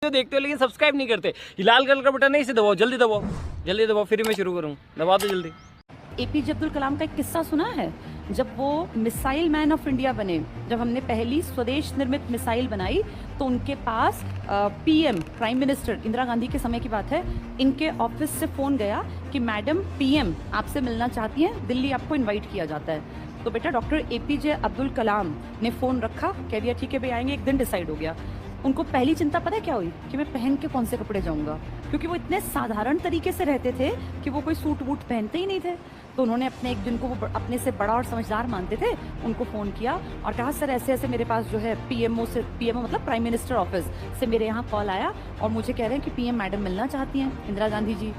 Video देखते हो लेकिन सब्सक्राइब नहीं करते। ये लाल कलर का बटन है, इसे दबाओ, जल्दी दबाओ, जल्दी दबाओ, फिर मैं शुरू करूँ, दबा दो जल्दी। एपीजे अब्दुल कलाम का एक किस्सा सुना है? जब वो मिसाइल मैन ऑफ इंडिया बने, जब हमने पहली स्वदेश निर्मित मिसाइल बनाई, तो उनके पास PM prime minister Indira Gandhi के समय की बात है, इनके ऑफिस से फ़ोन गया कि मैडम पीएम आपसे मिलना चाहती हैं, दिल्ली आपको इनवाइट किया जाता है। तो बेटा डॉक्टर एपीजे अब्दुल कलाम ने फ़ोन रखा, कह दिया ठीक है भाई आएंगे, एक दिन डिसाइड हो गया। उनको पहली चिंता पता है क्या हुई? कि मैं पहन के कौन से कपड़े जाऊंगा, क्योंकि वो इतने साधारण तरीके से रहते थे कि वो कोई सूट वूट पहनते ही नहीं थे। तो उन्होंने अपने एक, जिनको वो अपने से बड़ा और समझदार मानते थे, उनको फ़ोन किया और कहा सर ऐसे ऐसे मेरे पास जो है पीएमओ मतलब प्राइम मिनिस्टर ऑफिस से मेरे यहाँ कॉल आया और मुझे कह रहे हैं कि पीएम मैडम मिलना चाहती हैं, इंदिरा गांधी जी।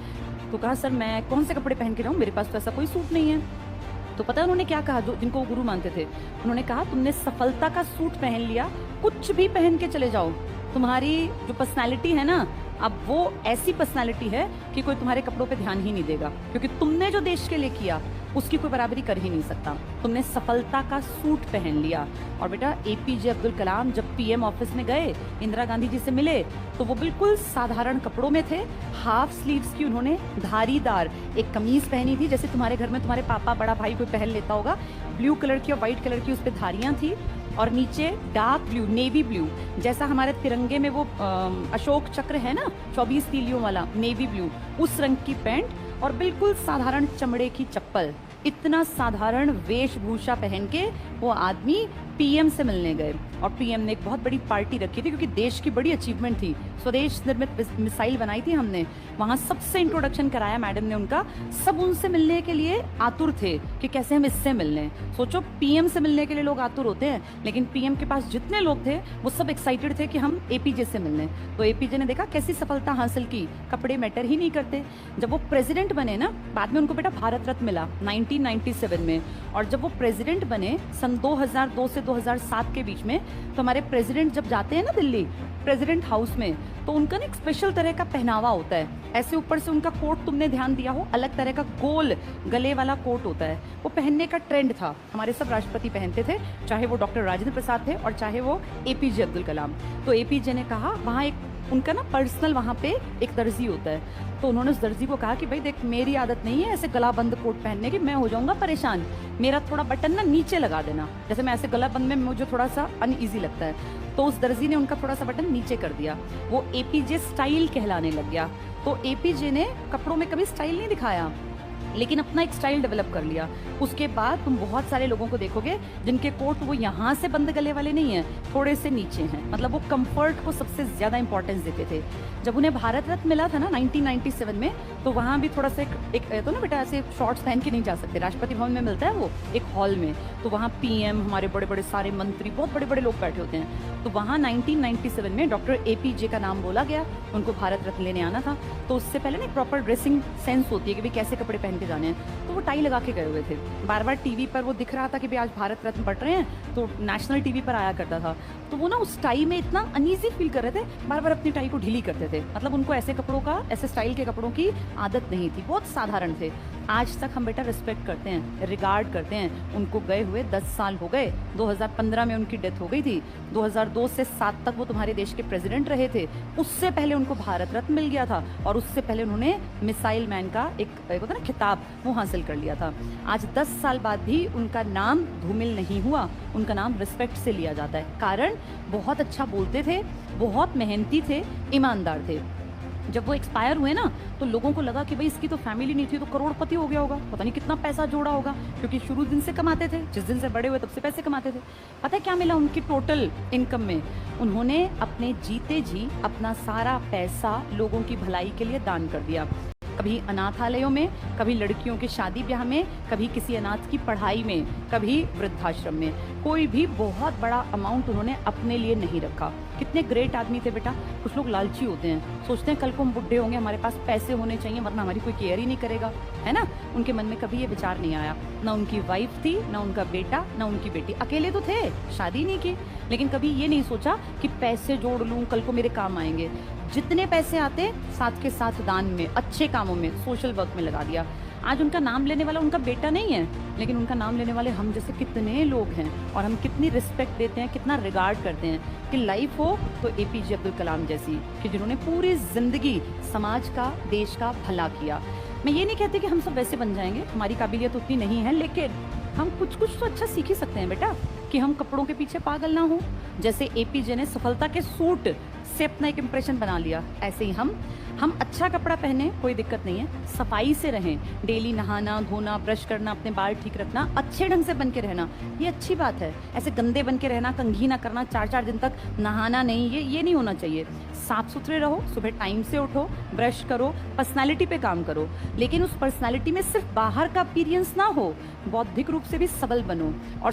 तो कहा सर मैं कौन से कपड़े पहन के जाऊँ, मेरे पास तो ऐसा कोई सूट नहीं है। तो पता है उन्होंने क्या कहा, जो जिनको वो गुरु मानते थे, उन्होंने कहा तुमने सफलता का सूट पहन लिया, कुछ भी पहन के चले जाओ, तुम्हारी जो पर्सनालिटी है ना, अब वो ऐसी पर्सनालिटी है कि कोई तुम्हारे कपड़ों पे ध्यान ही नहीं देगा, क्योंकि तुमने जो देश के लिए किया उसकी कोई बराबरी कर ही नहीं सकता। तुमने सफलता का सूट पहन लिया। और बेटा एपीजे अब्दुल कलाम जब पीएम ऑफिस में गए, इंदिरा गांधी जी से मिले, तो वो बिल्कुल साधारण कपड़ों में थे। हाफ स्लीव्स की उन्होंने धारीदार एक कमीज पहनी थी, जैसे तुम्हारे घर में तुम्हारे पापा बड़ा भाई कोई पहन लेता होगा, ब्लू कलर की और व्हाइट कलर की उस पर धारियां थी, और नीचे डार्क ब्लू, नेवी ब्लू, जैसा हमारे तिरंगे में वो अशोक चक्र है ना 24 तीलियों वाला, नेवी ब्लू, उस रंग की पैंट और बिल्कुल साधारण चमड़े की चप्पल। इतना साधारण वेशभूषा पहन के वो आदमी पीएम से मिलने गए। और पीएम ने एक बहुत बड़ी पार्टी रखी थी, क्योंकि देश की बड़ी अचीवमेंट थी, स्वदेश निर्मित मिसाइल बनाई थी हमने, वहां सबसे इंट्रोडक्शन कराया मैडम ने उनका। सब उनसे मिलने के लिए आतुर थे कि कैसे हम इससे मिलने। सोचो पीएम से मिलने के लिए लोग आतुर होते हैं, लेकिन पीएम के पास जितने लोग थे वो सब एक्साइटेड थे कि हम एपीजे से मिलने। तो एपीजे ने देखा कैसी सफलता हासिल की, कपड़े मैटर ही नहीं करते। जब वो प्रेसिडेंट बने ना, बाद में उनको बेटा भारत रत्न मिला 1997 में, और जब वो प्रेसिडेंट बने सन 2002 से 2007 के बीच में, तो हमारे प्रेसिडेंट जब जाते हैं ना दिल्ली प्रेसिडेंट हाउस में, तो उनका ना एक स्पेशल तरह का पहनावा होता है। ऐसे ऊपर से उनका कोट तुमने ध्यान दिया हो, अलग तरह का गोल गले वाला कोट होता है, वो पहनने का ट्रेंड था। हमारे सब राष्ट्रपति पहनते थे, चाहे वो डॉक्टर राजेंद्र प्रसाद थे और चाहे वो एपीजे अब्दुल कलाम। तो एपीजे ने कहा, वहाँ एक उनका ना पर्सनल वहाँ पे एक दर्जी होता है, तो उन्होंने उस दर्जी को कहा कि भाई देख मेरी आदत नहीं है ऐसे गला बंद कोट पहनने की, मैं हो जाऊंगा परेशान, मेरा थोड़ा बटन ना नीचे लगा देना, जैसे मैं ऐसे गला बंद में मुझे थोड़ा सा अनईजी लगता है। तो उस दर्जी ने उनका थोड़ा सा बटन नीचे कर दिया, वो एपीजे स्टाइल कहलाने लग गया। तो एपीजे ने कपड़ों में कभी स्टाइल नहीं दिखाया, लेकिन अपना एक स्टाइल डेवलप कर लिया। उसके बाद तुम बहुत सारे लोगों को देखोगे जिनके कोट वो यहाँ से बंद गले वाले नहीं हैं, थोड़े से नीचे हैं, मतलब वो कंफर्ट को सबसे ज़्यादा इंपॉर्टेंस देते थे। जब उन्हें भारत रत्न मिला था ना 1997 में, तो वहाँ भी थोड़ा सा एक तो ना बेटा ऐसे शॉर्ट्स पहन के नहीं जा सकते, राष्ट्रपति भवन में मिलता है वो एक हॉल में, तो वहाँ पीएम, हमारे बड़े बड़े सारे मंत्री, बहुत बड़े बड़े लोग बैठे होते हैं। तो वहाँ 1997 में डॉक्टर एपीजे का नाम बोला गया, उनको भारत रत्न लेने आना था। तो उससे पहले ना प्रॉपर ड्रेसिंग सेंस होती है कि भाई कैसे कपड़े पहन के जाने हैं, तो वो टाई लगा के गए हुए थे। बार बार टीवी पर वो दिख रहा था कि भाई आज भारत रत्न बढ़ रहे हैं, तो नेशनल टीवी पर आया करता था, तो वो ना उस टाई में इतना अनईजी फील कर रहे थे, बार बार अपनी टाई को ढीली करते थे। मतलब उनको ऐसे कपड़ों का, ऐसे स्टाइल के कपड़ों की आदत नहीं थी, बहुत साधारण थे। आज तक हम बेटा रिस्पेक्ट करते हैं, रिगार्ड करते हैं। उनको गए हुए 10 साल हो गए, 2015 में उनकी डेथ हो गई थी, 2002 से 7 तक वो तुम्हारे देश के प्रेसिडेंट रहे थे। उससे पहले उनको भारत रत्न मिल गया था, और उससे पहले उन्होंने मिसाइल मैन का एक होता ना खिताब, वो हासिल कर लिया था। आज 10 साल बाद भी उनका नाम धूमिल नहीं हुआ, उनका नाम रिस्पेक्ट से लिया जाता है। कारण बहुत अच्छा बोलते थे, बहुत मेहनती थे, ईमानदार थे। जब वो एक्सपायर हुए ना, तो लोगों को लगा कि भाई इसकी तो फैमिली नहीं थी, तो करोड़पति हो गया होगा, पता नहीं कितना पैसा जोड़ा होगा, क्योंकि शुरू दिन से कमाते थे, जिस दिन से बड़े हुए तब से पैसे कमाते थे। पता है क्या मिला उनकी टोटल इनकम में? उन्होंने अपने जीते जी अपना सारा पैसा लोगों की भलाई के लिए दान कर दिया। कभी अनाथालयों में, कभी लड़कियों की शादी ब्याह में, कभी किसी अनाथ की पढ़ाई में, कभी वृद्धाश्रम में। कोई भी बहुत बड़ा अमाउंट उन्होंने अपने लिए नहीं रखा। कितने ग्रेट आदमी थे बेटा। कुछ लोग लालची होते हैं, सोचते हैं कल को हम बुढ़े होंगे, हमारे पास पैसे होने चाहिए वरना हमारी कोई केयर ही नहीं करेगा, है ना। उनके मन में कभी ये विचार नहीं आया। ना उनकी वाइफ थी, ना उनका बेटा, ना उनकी बेटी, अकेले तो थे, शादी नहीं की, लेकिन कभी ये नहीं सोचा कि पैसे जोड़ लूँ, कल को मेरे काम आएंगे। जितने पैसे आते साथ के साथ दान में, अच्छे कामों में, सोशल वर्क में लगा दिया। आज उनका नाम लेने वाला उनका बेटा नहीं है, लेकिन उनका नाम लेने वाले हम जैसे कितने लोग हैं, और हम कितनी रिस्पेक्ट देते हैं, कितना रिगार्ड करते हैं कि लाइफ हो तो एपीजे अब्दुल कलाम जैसी, कि जिन्होंने पूरी जिंदगी समाज का, देश का भला किया। मैं ये नहीं कहती कि हम सब वैसे बन जाएंगे, हमारी काबिलियत उतनी नहीं है, लेकिन हम कुछ कुछ तो अच्छा सीख ही सकते हैं बेटा, कि हम कपड़ों के पीछे पागल ना हो। जैसे एपीजे ने सफलता के सूट से अपना एक इम्प्रेशन बना लिया, ऐसे ही हम अच्छा कपड़ा पहने, कोई दिक्कत नहीं है, सफाई से रहें, डेली नहाना धोना, ब्रश करना, अपने बाल ठीक रखना, अच्छे ढंग से बन के रहना, ये अच्छी बात है। ऐसे गंदे बन के रहना, कंघी ना करना, 4-4 दिन तक नहाना नहीं, ये नहीं होना चाहिए। साफ सुथरे रहो, सुबह टाइम से उठो, ब्रश करो, पर्सनालिटी पे काम करो, लेकिन उस पर्सनालिटी में सिर्फ बाहर का अपीयरेंस ना हो, बौद्धिक रूप से भी सबल बनो। और